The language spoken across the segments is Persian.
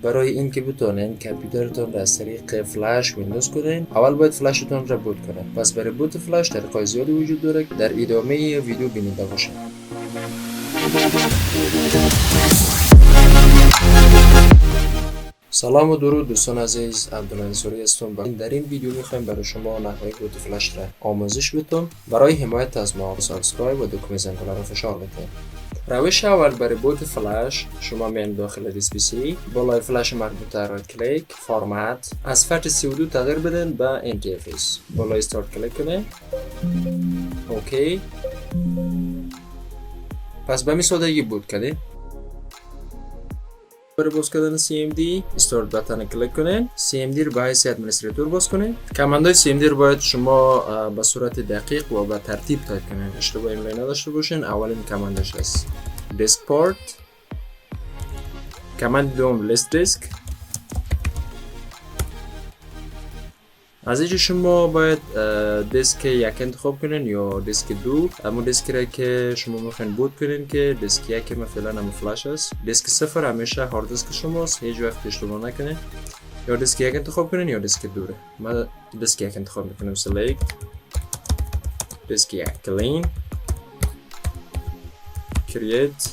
برای اینکه بتونین کامپیوترتون را از طریق فلش ویندوز کنین، اول باید فلشتون را بوت کنین. پس برای بوت فلش طریقای زیادی وجود داره که در ادامه ویدیو بینیده باشین. سلام و درود دوستان عزیز، عبدالانصاری هستم. در این ویدیو میخوایم برای شما نحوه بوت فلش را آموزش بدم. برای حمایت از ما سابسکرایب و دکمه زنگوله را فشار بدید. روش اول برای بوت فلش، شما میان داخل دیسک پی سی، بالای فلش مربوطه رایت کلیک، فرمت، از فت 32 تغییر بدین به NTFS. بالای استارت کلیک کنین. اوکی. پس به همین سادگی بوت کردین. برای باز کردن CMD استارت بتن کلیک کنین. CMD رو به حیث ادمنستراتور باز کنین. کامندهای CMD رو باید شما به صورت دقیق و به ترتیب تایپ کنین. اشتباه املایی نداشته باشین. اولین کامندش هست دیسک پورت، کامند دوم لیست دیسک. از اینجا شما باید دیسک یک انتخاب کنین یا دیسک دو. اما دیسک را که شما میخواین بوت کنین که دیسک یک مثلا هم فلش است. دیسک صفر همیشه هارد دیسک شماست، هیچ وقت اشتباه نکنین. یا دیسک یک انتخاب کنین یا دیسک دو را. من دیسک یک انتخاب میکنم. سلیکت دیسک یک، کلین، کرییت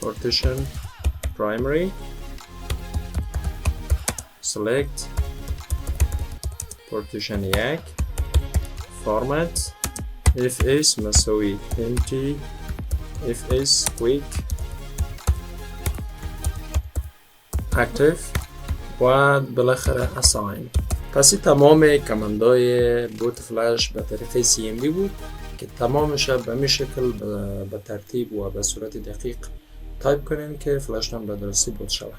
partition primary, select partition یک، format fs مساوی empty fs quick active و بالاخره assign. پس تمام کامندهای بوت فلش به طریق CMD بود که تمامش به می شکل به ترتیب و به صورت دقیق تایپ کنین که فلشتان به درستی بوت شود.